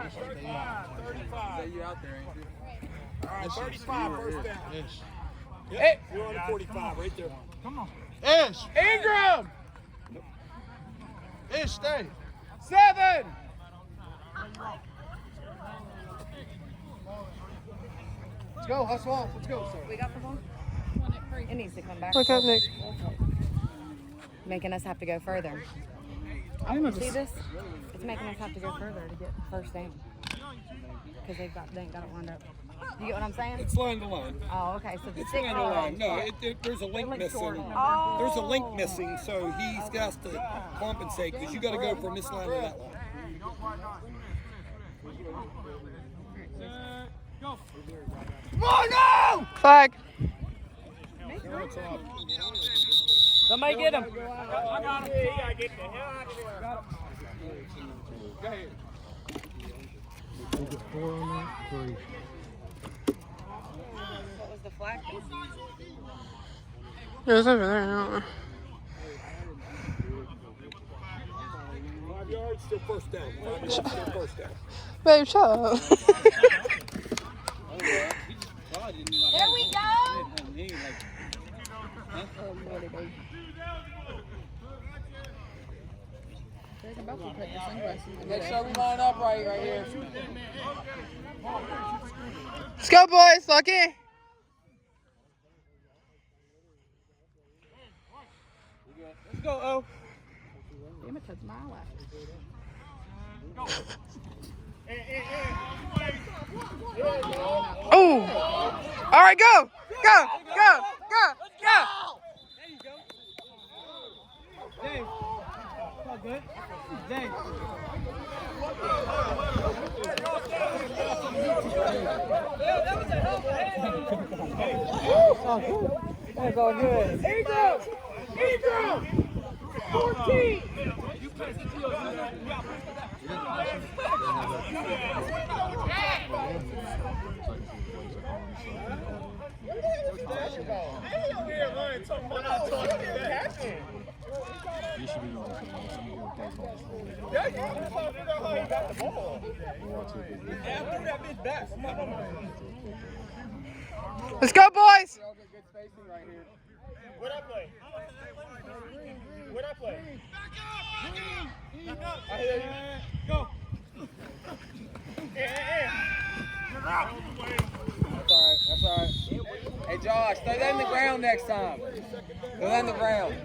You out there, ain't you? All right, 35, first down. Hey, You're on the 45, right there. come on. Ish! Ingram! Ish, stay! 7! Let's go, hustle off. Let's go, sir. We got the ball? It needs to come back. Look up, Nick. Making us have to go further. I don't know. See this? It's making us have to go further to get first down. Because they ain't got it lined up. You get what I'm saying? It's line to line. Oh, okay. So the It's six line to line. No, there's a link missing. Oh. There's a link missing, so he's got to compensate because you got to go from this line to that line. Come on, go! Flag. Somebody get him. I got him. You gotta get the hell out of there. Go ahead. What was the flag? It was over there. I don't know. 5 yards, still first down. 5 yards, still first down. Babe, shut up. There we go! Make sure we line up right here. Let's go, boys. Lucky. Let's go, O. Damn it, touched my left. Oh. All right, go. Go. Go. Go. Go. Dave. All good. Dave. That's all good. Ingram! Ingram! 14! Let's go, boys. Good spacing right here. What I play? What I play? I hear you. Go. That's all right. That's all right. Hey, Josh, throw that in the ground next time. Throw that in the ground.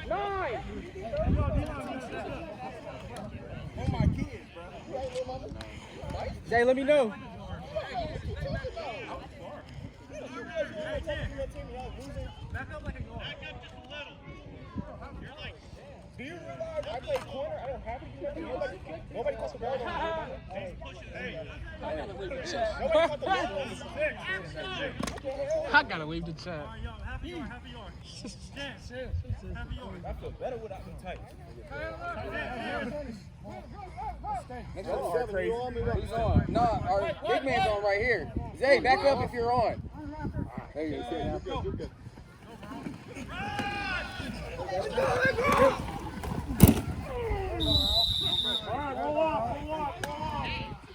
9. Oh, my kids, bro. Jay, let me know. Do you realize I play corner? I don't have to do nothing. Nobody caught the ball. Nobody caught the ball. I gotta leave the chat. I feel better without them tight. Who's on? No, our big man's on right here. Zay, back up if you're on. There you go. You're good.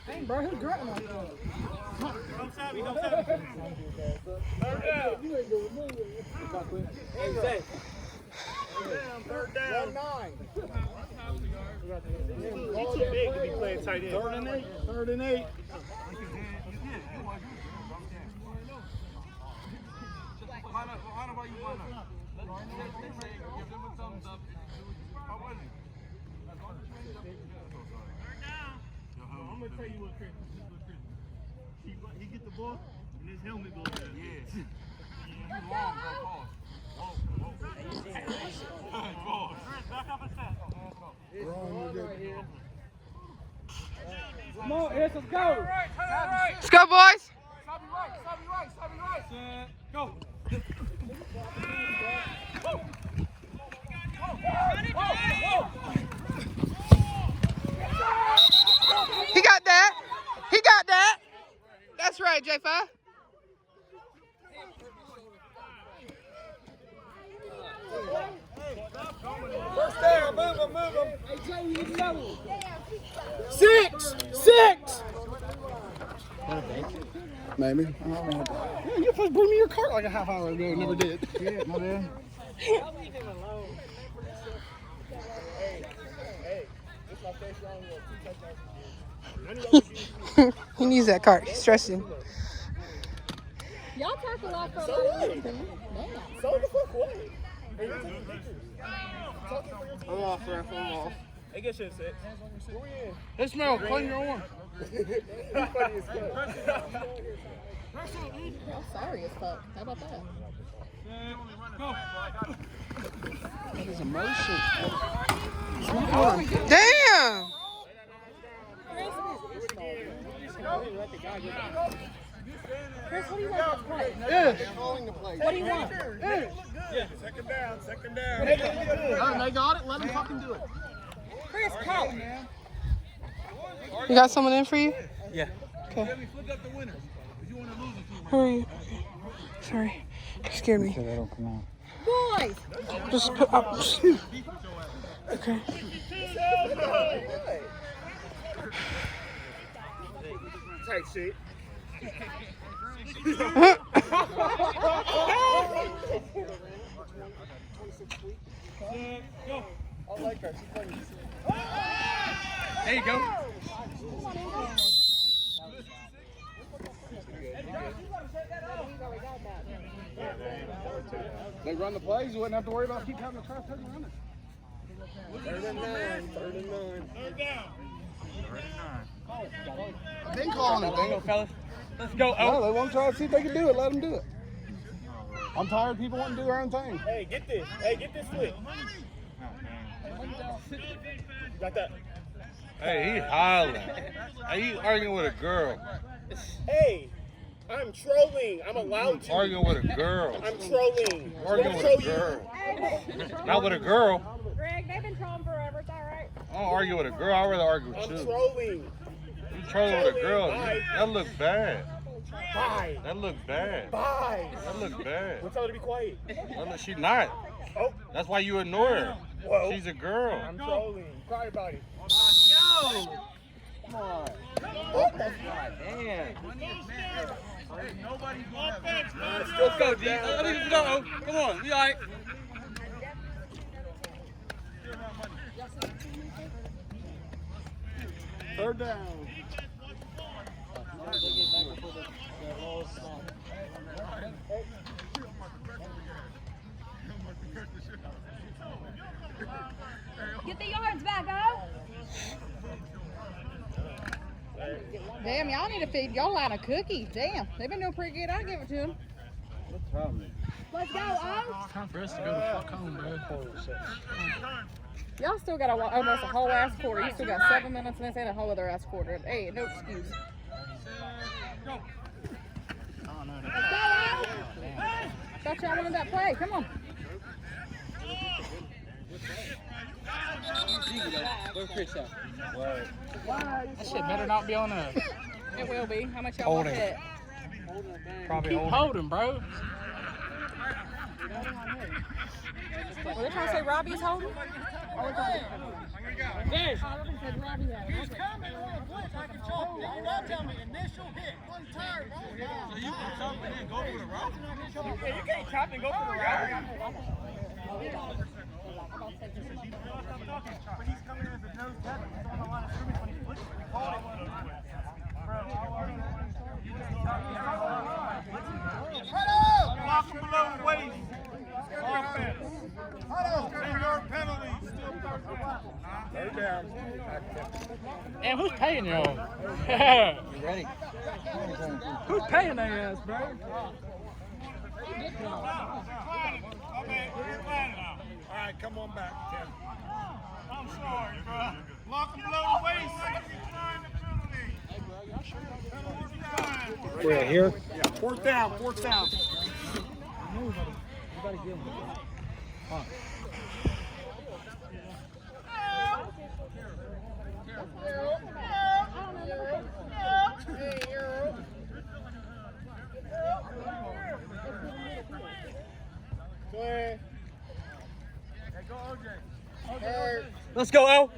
Dang, bro, who's grunting like that? Hey, Zay. Third down. 9. He's too big to be playing tight end. 3rd and 8. 3rd and 8. I'm gonna tell you what, Chris. He get the ball and his helmet goes down. Yeah. Come on, Ed, let's go. Let's go, boys. Go. He got that. He got that. That's right, J5. First down, move him. 6! 6! Maybe. I don't know. Yeah, you supposed to bring me your cart like a half hour ago. Never did. Yeah, my bad. He needs that cart. He's stressing. Y'all talk a lot for a lot of reasons. So the fuck what? I'm off, Ref. I'm off. Hey, get shit 6. Hey, Smell, clean your arm. Funny as fuck. I'm sorry as fuck. How about that? That is emotion. Damn! Chris, what do you want to play? Yeah. What do you want? Second down, second down. They got it. Let them fucking do it. Chris, call. You got someone in for you? Yeah. Okay. Who are you? Sorry. You scared me. Boys! Just put up. Okay. Tight shit. There you go. They run the plays, you wouldn't have to worry about keep having to try to turn around it. 3rd and 9. 3rd and 9. Third down. I've been calling it. Go, fellas. Let's go. No, they want to try to see if they can do it. Let them do it. I'm tired of people wanting to do their own thing. Hey, get this. Hey, get this flick. Got that. Hey, he hollering. Hey, he arguing with a girl. Hey, I'm trolling. I'm allowed to. Arguing with a girl. I'm trolling. Arguing with a girl. Not with a girl. Greg, they've been trolling forever. It's all right. I don't argue with a girl. I'd rather argue with I'm you. trolling. You trolling with a girl. Bye. That look bad. Bye. That look bad. Bye. That look bad. We'll tell her to be quiet. She's not. Oh, That's why you ignore her. whoa. She's a girl. I'm trolling. Quiet about it. Come on. Damn. Let's go, D. Let's go. Come on. You all right? Third down. Get the yards back, oh! Damn, y'all need to feed y'all line of cookies. Damn, they've been doing pretty good. I'll give it to them. Let's go, oh! Time for us to go the fuck home, bro. Y'all still got almost a whole ass quarter. You still got 7 minutes and this ain't a whole other ass quarter. Hey, no excuse. Let's go, oh! Thought y'all wanted that play. Come on. Where's Chris at? That shit better not be on us. It will be. How much y'all want Holding. it? Probably keep holding, bro. Well, they're trying to say Robbie's holding? Hey. He's coming on a blitz. I can show you. You gotta tell me initial hit. One time. So you can chop and then go for the route? Yeah, you can't chop and go for the route. But he's coming in as a nose tackle. He's on the line of scrimmage when he flips. We called it. Lock him below the waist. Offense. 10-yard penalty. Still 3rd down. And who's paying y'all? You ready? Who's paying their ass, bro? All right, come on back, Tim. I'm sorry, bro. Lock him below the waist. We're here. Yeah, 4th down, 4th down. Let's go, Al.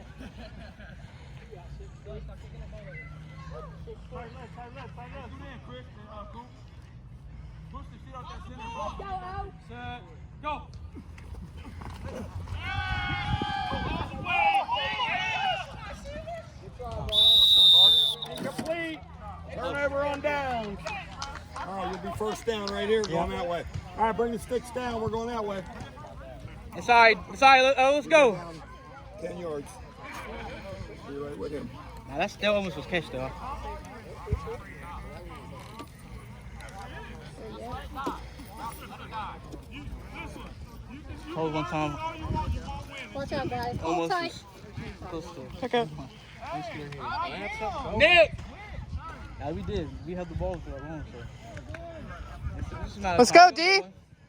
Complete. Turnover on downs. All right, you'll be first down right here, going that way. All right, bring the sticks down. We're going that way. Inside. Let's go. 10 yards. Be right with him. Nah, that still almost was catch though. Hold one time. Watch out, guys. Hold Almost tight. as close to. Okay. Nick! Yeah, we did. We had the ball for that long, so. Let's go, D.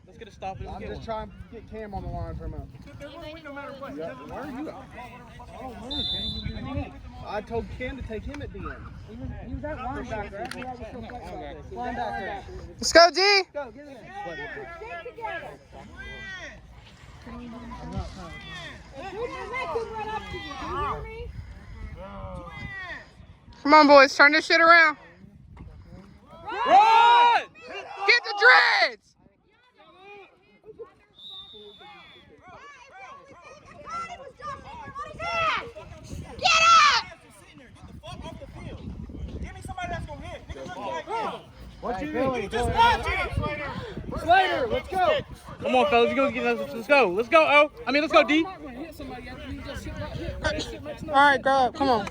Let's get a stop. I'm just trying to get Cam on the line for a minute. Where are you at? I told Cam to take him at the end. He was at linebacker. Linebacker. Let's go, D. Go, get in there. Come on, boys. Turn this shit around. Run! Get the dreads! Get up! What you doing? Just watch it! Slater, let's go! Come on, fellas. Let's go. Let's go, O. Let's go, D. All right, grow up. Come on.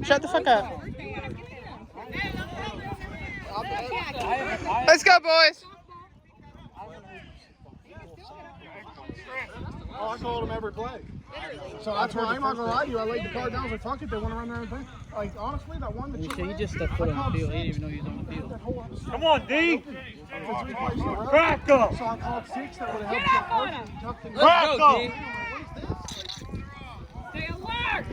Shut the fuck up. Let's go, boys. Oh, I called him every play. So that's why I'm not gonna lie to you. I laid the card down. I was like, fuck it, they want to run their own thing. Like, honestly, that one that He just stepped foot on the field. He didn't even know he was on the field. Come on, D. Crack up! So I called 6 that would have helped you tucked in. Crack up! Stay alert!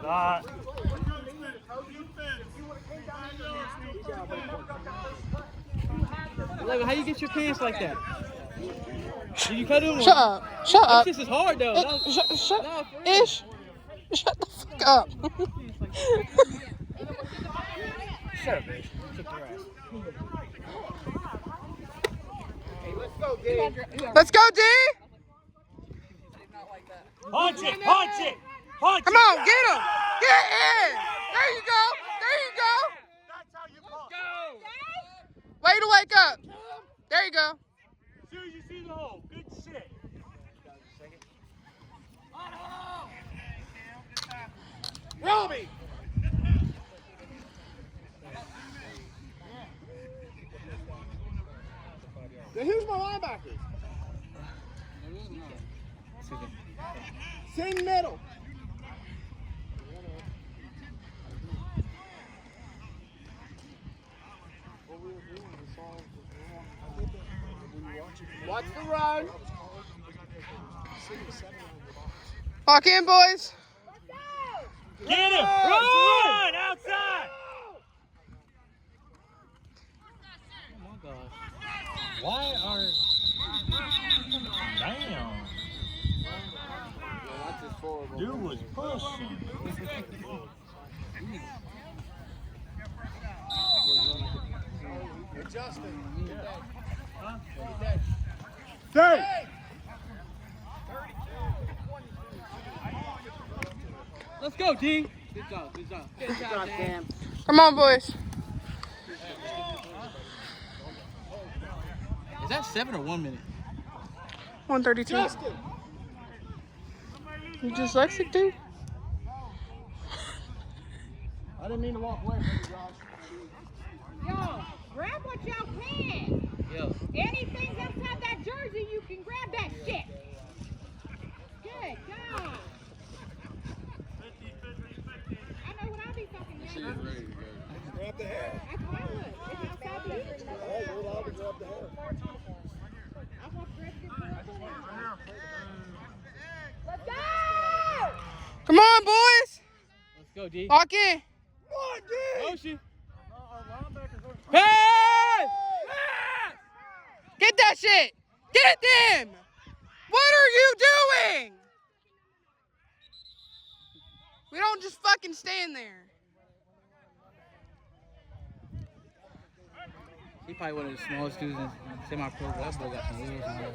Not. How you get your pants like that? Did you cut him? Shut up! Shut up! This is hard though. Ish! Shut the fuck up! Shut up, bitch. Let's go, D. Punch it! Punch it! Punch it! Come on, get him. Get in. There you go. There you go. That's how you punch. Way to wake up. There you go. As soon as you see the hole. Good shit. Robbie! Then who's my linebacker? Sing middle. Watch the run. Lock in, boys. Get him! Run! Outside! Why are... Damn. Dude was pushing. Adjusting. Hey! Let's go, D. Good job. Good job. Good job, Cam. Come on, boys. Is that 7 or 1 minute? 1:32. You dyslexic, dude? I didn't mean to walk away from you, Josh. Yo, grab what y'all can. Yeah. Anything's outside that jersey, you can grab that shit. Good God. I know what I'll be fucking doing. Grab the hair. That's what I would. It's outside the jersey. Hey, you're allowed to grab the hair. I want Fred to get the Let's go! Come on, boys. Let's go, D. Lock in. Come on, D! Motion. Pass! Get that shit. Get them. What are you doing? We don't just fucking stand there. He probably one of the smallest dudes in semi-pro. That boy got some wheels on him.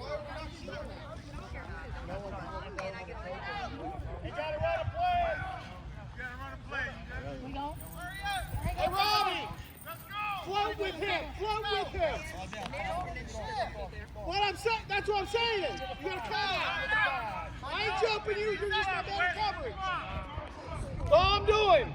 You gotta run a play. You gotta run a play. We don't. Hey, Robbie! Float with him! Float with him! What I'm saying, that's what I'm saying! You gotta come! I ain't jumping you, you're just my better coverage! That's all I'm doing!